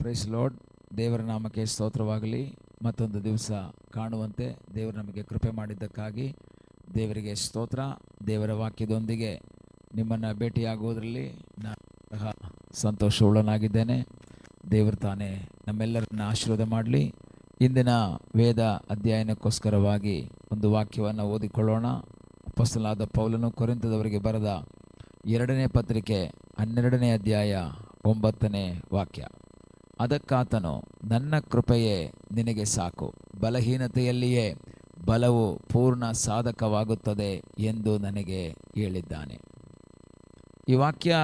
Price lord. ದೇವರ ನಾಮಕ್ಕೆ ಸ್ತೋತ್ರವಾಗಲಿ. ಮತ್ತೊಂದು ದಿವಸ ಕಾಣುವಂತೆ ದೇವರು ನಮಗೆ ಕೃಪೆ ಮಾಡಿದ್ದಕ್ಕಾಗಿ ದೇವರಿಗೆ ಸ್ತೋತ್ರ. ದೇವರ ವಾಕ್ಯದೊಂದಿಗೆ ನಿಮ್ಮನ್ನು ಭೇಟಿಯಾಗುವುದರಲ್ಲಿ ನಾನು ಸಂತೋಷವುಳ್ಳನಾಗಿದ್ದೇನೆ. ದೇವರು ತಾನೇ ನಮ್ಮೆಲ್ಲರನ್ನ ಆಶೀರ್ವಾದ ಮಾಡಲಿ. ಇಂದಿನ ವೇದ ಅಧ್ಯಯನಕ್ಕೋಸ್ಕರವಾಗಿ ಒಂದು ವಾಕ್ಯವನ್ನು ಓದಿಕೊಳ್ಳೋಣ. ಅಪೊಸ್ತಲನಾದ ಪೌಲನು ಕೊರಿಂಥದವರಿಗೆ ಬರೆದ 2ನೇ ಪತ್ರಿಕೆ 12ನೇ ಅಧ್ಯಾಯ 9ನೇ ವಾಕ್ಯ. ಅದಕ್ಕಾತನು, ನನ್ನ ಕೃಪೆಯೇ ನಿನಗೆ ಸಾಕು, ಬಲಹೀನತೆಯಲ್ಲಿಯೇ ಬಲವು ಪೂರ್ಣ ಸಾಧಕವಾಗುತ್ತದೆ ಎಂದು ನನಗೆ ಹೇಳಿದ್ದಾನೆ. ಈ ವಾಕ್ಯ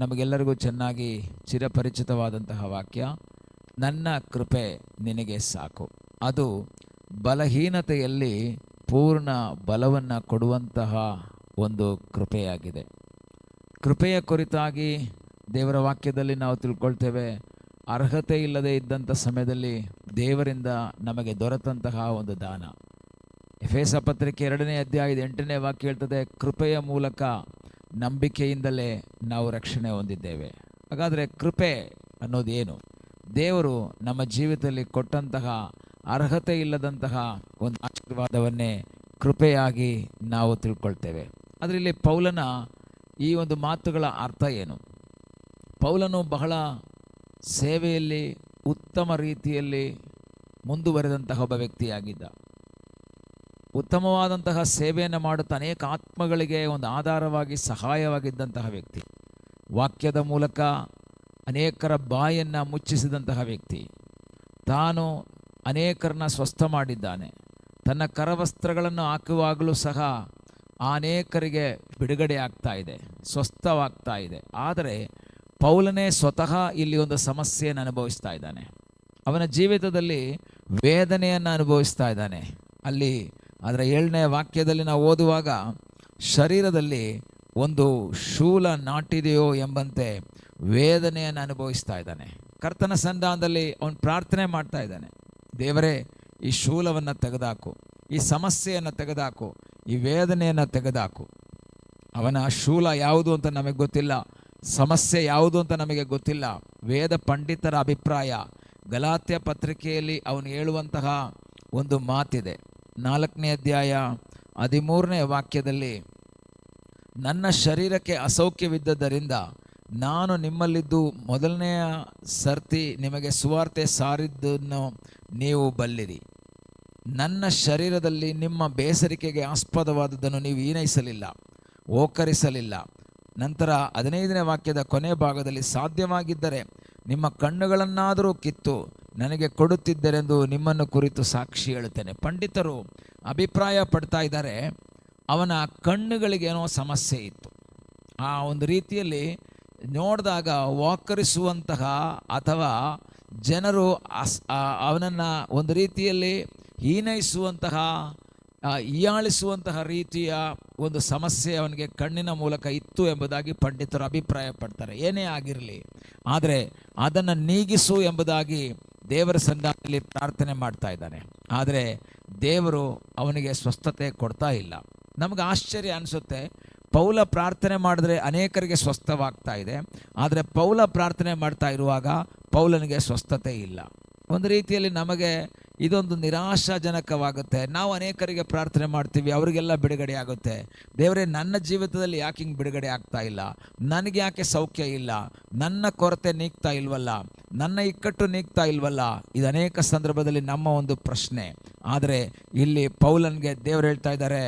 ನಮಗೆಲ್ಲರಿಗೂ ಚೆನ್ನಾಗಿ ಚಿರಪರಿಚಿತವಾದಂತಹ ವಾಕ್ಯ. ನನ್ನ ಕೃಪೆ ನಿನಗೆ ಸಾಕು, ಅದು ಬಲಹೀನತೆಯಲ್ಲಿ ಪೂರ್ಣ ಬಲವನ್ನು ಕೊಡುವಂತಹ ಒಂದು ಕೃಪೆಯಾಗಿದೆ. ಕೃಪೆಯ ಕುರಿತಾಗಿ ದೇವರ ವಾಕ್ಯದಲ್ಲಿ ನಾವು ತಿಳ್ಕೊಳ್ತೇವೆ, ಅರ್ಹತೆ ಇಲ್ಲದೆ ಇದ್ದಂಥ ಸಮಯದಲ್ಲಿ ದೇವರಿಂದ ನಮಗೆ ದೊರೆತಂತಹ ಒಂದು ದಾನ. ಎಫೆಸ ಪತ್ರಿಕೆ 2ನೇ ಅಧ್ಯಾಯದ 8ನೇ ವಾಕ್ಯ ಹೇಳ್ತದೆ, ಕೃಪೆಯ ಮೂಲಕ ನಂಬಿಕೆಯಿಂದಲೇ ನಾವು ರಕ್ಷಣೆ ಹೊಂದಿದ್ದೇವೆ. ಹಾಗಾದರೆ ಕೃಪೆ ಅನ್ನೋದೇನು? ದೇವರು ನಮ್ಮ ಜೀವಿತದಲ್ಲಿ ಕೊಟ್ಟಂತಹ ಅರ್ಹತೆ ಇಲ್ಲದಂತಹ ಒಂದು ಆಶೀರ್ವಾದವನ್ನೇ ಕೃಪೆಯಾಗಿ ನಾವು ತಿಳ್ಕೊಳ್ತೇವೆ. ಅದರಲ್ಲಿ ಪೌಲನ ಈ ಒಂದು ಮಾತುಗಳ ಅರ್ಥ ಏನು? ಪೌಲನು ಬಹಳ ಸೇವೆಯಲ್ಲಿ ಉತ್ತಮ ರೀತಿಯಲ್ಲಿ ಮುಂದುವರೆದಂತಹ ಒಬ್ಬ ವ್ಯಕ್ತಿಯಾಗಿದ್ದ. ಉತ್ತಮವಾದಂತಹ ಸೇವೆಯನ್ನು ಮಾಡುತ್ತಾ ಅನೇಕ ಆತ್ಮಗಳಿಗೆ ಒಂದು ಆಧಾರವಾಗಿ ಸಹಾಯವಾಗಿದ್ದಂತಹ ವ್ಯಕ್ತಿ. ವಾಕ್ಯದ ಮೂಲಕ ಅನೇಕರ ಬಾಯನ್ನು ಮುಚ್ಚಿಸಿದಂತಹ ವ್ಯಕ್ತಿ. ತಾನು ಅನೇಕರನ್ನ ಸ್ವಸ್ಥ ಮಾಡಿದ್ದಾನೆ. ತನ್ನ ಕರವಸ್ತ್ರಗಳನ್ನು ಹಾಕುವಾಗಲೂ ಸಹ ಅನೇಕರಿಗೆ ಬಿಡುಗಡೆ ಆಗ್ತಾ ಇದೆ, ಸ್ವಸ್ಥವಾಗ್ತಾ ಇದೆ. ಆದರೆ ಪೌಲನೇ ಸ್ವತಃ ಇಲ್ಲಿ ಒಂದು ಸಮಸ್ಯೆಯನ್ನು ಅನುಭವಿಸ್ತಾ ಇದ್ದಾನೆ. ಅವನ ಜೀವಿತದಲ್ಲಿ ವೇದನೆಯನ್ನು ಅನುಭವಿಸ್ತಾ ಇದ್ದಾನೆ. ಅಲ್ಲಿ ಅದರ 7ನೇ ವಾಕ್ಯದಲ್ಲಿ ನಾವು ಓದುವಾಗ, ಶರೀರದಲ್ಲಿ ಒಂದು ಶೂಲ ನಾಟಿದೆಯೋ ಎಂಬಂತೆ ವೇದನೆಯನ್ನು ಅನುಭವಿಸ್ತಾ ಇದ್ದಾನೆ. ಕರ್ತನ ಸನ್ನಿಧಾನದಲ್ಲಿ ಅವನು ಪ್ರಾರ್ಥನೆ ಮಾಡ್ತಾ ಇದ್ದಾನೆ, ದೇವರೇ ಈ ಶೂಲವನ್ನು ತೆಗೆದಾಕು, ಈ ಸಮಸ್ಯೆಯನ್ನು ತೆಗೆದಾಕು, ಈ ವೇದನೆಯನ್ನು ತೆಗೆದಾಕು. ಅವನ ಶೂಲ ಯಾವುದು ಅಂತ ನಮಗೆ ಗೊತ್ತಿಲ್ಲ, ಸಮಸ್ಯೆ ಯಾವುದು ಅಂತ ನಮಗೆ ಗೊತ್ತಿಲ್ಲ. ವೇದ ಪಂಡಿತರ ಅಭಿಪ್ರಾಯ, ಗಲಾತ್ಯ ಪತ್ರಿಕೆಯಲ್ಲಿ ಅವನು ಹೇಳುವಂತಹ ಒಂದು ಮಾತಿದೆ. 4ನೇ ಅಧ್ಯಾಯ 13ನೇ ವಾಕ್ಯದಲ್ಲಿ, ನನ್ನ ಶರೀರಕ್ಕೆ ಅಸೌಖ್ಯವಿದ್ದದ್ದರಿಂದ ನಾನು ನಿಮ್ಮಲ್ಲಿದ್ದು ಮೊದಲನೆಯ ಸರ್ತಿ ನಿಮಗೆ ಸುವಾರ್ತೆ ಸಾರಿದ್ದನ್ನು ನೀವು ಬಲ್ಲಿರಿ. ನನ್ನ ಶರೀರದಲ್ಲಿ ನಿಮ್ಮ ಬೇಸರಿಕೆಗೆ ಆಸ್ಪದವಾದದ್ದನ್ನು ನೀವು ಹೀನೈಸಲಿಲ್ಲ, ಓಕರಿಸಲಿಲ್ಲ. ನಂತರ 15ನೇ ವಾಕ್ಯದ ಕೊನೆ ಭಾಗದಲ್ಲಿ, ಸಾಧ್ಯವಾಗಿದ್ದರೆ ನಿಮ್ಮ ಕಣ್ಣುಗಳನ್ನಾದರೂ ಕಿತ್ತು ನನಗೆ ಕೊಡುತ್ತಿದ್ದರೆಂದು ನಿಮ್ಮನ್ನು ಕುರಿತು ಸಾಕ್ಷಿ ಹೇಳುತ್ತೇನೆ. ಪಂಡಿತರು ಅಭಿಪ್ರಾಯ ಪಡ್ತಾ ಇದ್ದಾರೆ, ಅವನ ಕಣ್ಣುಗಳಿಗೇನೋ ಸಮಸ್ಯೆ ಇತ್ತು. ಆ ಒಂದು ರೀತಿಯಲ್ಲಿ ನೋಡಿದಾಗ ವಾಕರಿಸುವಂತಹ ಅಥವಾ ಜನರು ಅವನನ್ನು ಒಂದು ರೀತಿಯಲ್ಲಿ ಹೀನೈಸುವಂತಹ ಹೀಯಾಳಿಸುವಂತಹ ರೀತಿಯ ಒಂದು ಸಮಸ್ಯೆ ಅವನಿಗೆ ಕಣ್ಣಿನ ಮೂಲಕ ಇತ್ತು ಎಂಬುದಾಗಿ ಪಂಡಿತರು ಅಭಿಪ್ರಾಯ ಪಡ್ತಾರೆ. ಏನೇ ಆಗಿರಲಿ, ಆದರೆ ಅದನ್ನು ನೀಗಿಸು ಎಂಬುದಾಗಿ ದೇವರ ಸನ್ನಿಧಾನದಲ್ಲಿ ಪ್ರಾರ್ಥನೆ ಮಾಡ್ತಾ ಇದ್ದಾನೆ. ಆದರೆ ದೇವರು ಅವನಿಗೆ ಸ್ವಸ್ಥತೆ ಕೊಡ್ತಾ ಇಲ್ಲ. ನಮಗೆ ಆಶ್ಚರ್ಯ ಅನಿಸುತ್ತೆ, ಪೌಲ ಪ್ರಾರ್ಥನೆ ಮಾಡಿದ್ರೆ ಅನೇಕರಿಗೆ ಸ್ವಸ್ಥವಾಗ್ತಾ ಇದೆ, ಆದರೆ ಪೌಲ ಪ್ರಾರ್ಥನೆ ಮಾಡ್ತಾ ಇರುವಾಗ ಪೌಲನಿಗೆ ಸ್ವಸ್ಥತೆ ಇಲ್ಲ. ಒಂದು ರೀತಿಯಲ್ಲಿ ನಮಗೆ ಇದೊಂದು ನಿರಾಶಾಜನಕವಾಗುತ್ತೆ. ನಾವು ಅನೇಕರಿಗೆ ಪ್ರಾರ್ಥನೆ ಮಾಡ್ತೀವಿ, ಅವರಿಗೆಲ್ಲ ಬಿಡುಗಡೆ ಆಗುತ್ತೆ. ದೇವರೇ, ನನ್ನ ಜೀವಿತದಲ್ಲಿ ಯಾಕೆ ಹಿಂಗೆ ಬಿಡುಗಡೆ ಆಗ್ತಾ ಇಲ್ಲ? ನನಗೆ ಯಾಕೆ ಸೌಖ್ಯ ಇಲ್ಲ? ನನ್ನ ಕೊರತೆ ನೀಗ್ತಾ ಇಲ್ವಲ್ಲ? ನನ್ನ ಇಕ್ಕಟ್ಟು ನೀಗ್ತಾ ಇಲ್ವಲ್ಲ? ಇದು ಅನೇಕ ಸಂದರ್ಭದಲ್ಲಿ ನಮ್ಮ ಒಂದು ಪ್ರಶ್ನೆ. ಆದರೆ ಇಲ್ಲಿ ಪೌಲನಿಗೆ ದೇವರು ಹೇಳ್ತಾ ಇದ್ದಾರೆ,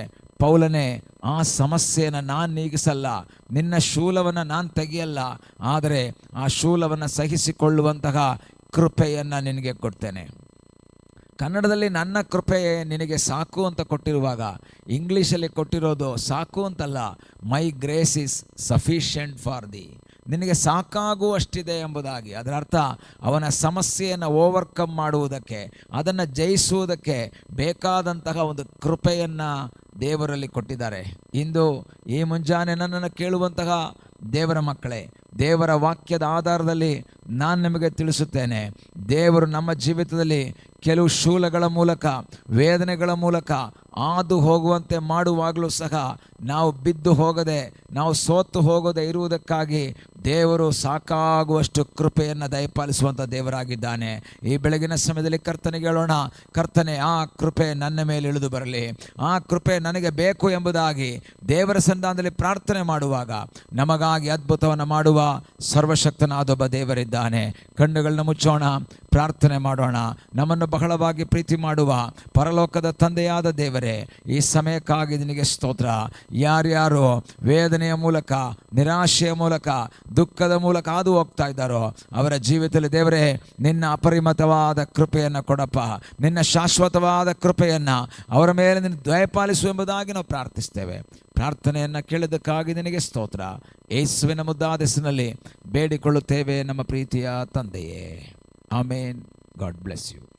ಪೌಲನೇ, ಆ ಸಮಸ್ಯೆಯನ್ನು ನಾನು ನೀಗಿಸಲ್ಲ, ನಿನ್ನ ಶೂಲವನ್ನು ನಾನು ತೆಗೆಯಲ್ಲ, ಆದರೆ ಆ ಶೂಲವನ್ನು ಸಹಿಸಿಕೊಳ್ಳುವಂತಹ ಕೃಪೆಯನ್ನು ನಿನಗೆ ಕೊಡ್ತೇನೆ. ಕನ್ನಡದಲ್ಲಿ ನನ್ನ ಕೃಪೆಯೇ ನಿನಗೆ ಸಾಕು ಅಂತ ಕೊಟ್ಟಿರುವಾಗ, ಇಂಗ್ಲೀಷಲ್ಲಿ ಕೊಟ್ಟಿರೋದು ಸಾಕು ಅಂತಲ್ಲ, my grace is sufficient for the. ನಿನಗೆ ಸಾಕಾಗುವಷ್ಟಿದೆ ಎಂಬುದಾಗಿ. ಅದರ ಅರ್ಥ, ಅವನ ಸಮಸ್ಯೆಯನ್ನು ಓವರ್ಕಮ್ ಮಾಡುವುದಕ್ಕೆ, ಅದನ್ನು ಜಯಿಸುವುದಕ್ಕೆ ಬೇಕಾದಂತಹ ಒಂದು ಕೃಪೆಯನ್ನು ದೇವರಲ್ಲಿ ಕೊಟ್ಟಿದ್ದಾರೆ. ಇಂದು ಈ ಮುಂಜಾನೆ ನನ್ನನ್ನು ಕೇಳುವಂತಹ ದೇವರ ಮಕ್ಕಳೇ, ದೇವರ ವಾಕ್ಯದ ಆಧಾರದಲ್ಲಿ ನಾನು ನಿಮಗೆ ತಿಳಿಸುತ್ತೇನೆ, ದೇವರು ನಮ್ಮ ಜೀವಿತದಲ್ಲಿ ಕೆಲವು ಶೂಲಗಳ ಮೂಲಕ, ವೇದನೆಗಳ ಮೂಲಕ ಹಾದು ಹೋಗುವಂತೆ ಮಾಡುವಾಗಲೂ ಸಹ ನಾವು ಬಿದ್ದು ಹೋಗದೆ, ನಾವು ಸೋತು ಹೋಗದೆ ಇರುವುದಕ್ಕಾಗಿ ದೇವರು ಸಾಕಾಗುವಷ್ಟು ಕೃಪೆಯನ್ನು ದಯಪಾಲಿಸುವಂಥ ದೇವರಾಗಿದ್ದಾನೆ. ಈ ಬೆಳಗಿನ ಸಮಯದಲ್ಲಿ ಕರ್ತನಿಗೆ ಹೇಳೋಣ, ಕರ್ತನೆ, ಆ ಕೃಪೆ ನನ್ನ ಮೇಲೆ ಇಳಿದು ಬರಲಿ, ಆ ಕೃಪೆ ನನಗೆ ಬೇಕು ಎಂಬುದಾಗಿ ದೇವರ ಸನ್ನಿಧಾನದಲ್ಲಿ ಪ್ರಾರ್ಥನೆ ಮಾಡುವಾಗ ನಮಗಾಗಿ ಅದ್ಭುತವನ್ನು ಮಾಡುವ ಸರ್ವಶಕ್ತನಾದೊಬ್ಬ ದೇವರಿದ್ದಾನೆ. ಕಣ್ಣುಗಳನ್ನ ಮುಚ್ಚೋಣ, ಪ್ರಾರ್ಥನೆ ಮಾಡೋಣ. ನಮ್ಮನ್ನು ಬಹಳವಾಗಿ ಪ್ರೀತಿ ಮಾಡುವ ಪರಲೋಕದ ತಂದೆಯಾದ ದೇವರೇ, ಈ ಸಮಯಕ್ಕಾಗಿ ನಿನಗೆ ಸ್ತೋತ್ರ. ಯಾರ್ಯಾರು ವೇದನೆಯ ಮೂಲಕ, ನಿರಾಶೆಯ ಮೂಲಕ, ದುಃಖದ ಮೂಲಕ ಹಾದು ಹೋಗ್ತಾ ಇದ್ದಾರೋ ಅವರ ಜೀವಿತದಲ್ಲಿ ದೇವರೇ ನಿನ್ನ ಅಪರಿಮಿತವಾದ ಕೃಪೆಯನ್ನು ಕೊಡಪ್ಪ, ನಿನ್ನ ಶಾಶ್ವತವಾದ ಕೃಪೆಯನ್ನು ಅವರ ಮೇಲೆ ನಿನ್ನ ದಯಪಾಲಿಸು ಎಂಬುದಾಗಿ ನಾವು ಪ್ರಾರ್ಥಿಸ್ತೇವೆ. ಪ್ರಾರ್ಥನೆಯನ್ನು ಕೇಳಿದ್ದಕ್ಕಾಗಿ ನಿನಗೆ ಸ್ತೋತ್ರ. ಯೇಸುವಿನ ಮುದ್ದಾದ ಹೆಸರಿನಲ್ಲಿ ಬೇಡಿಕೊಳ್ಳುತ್ತೇವೆ ನಮ್ಮ ಪ್ರೀತಿಯ ತಂದೆಯೇ, ಆಮೇನ್. God bless you.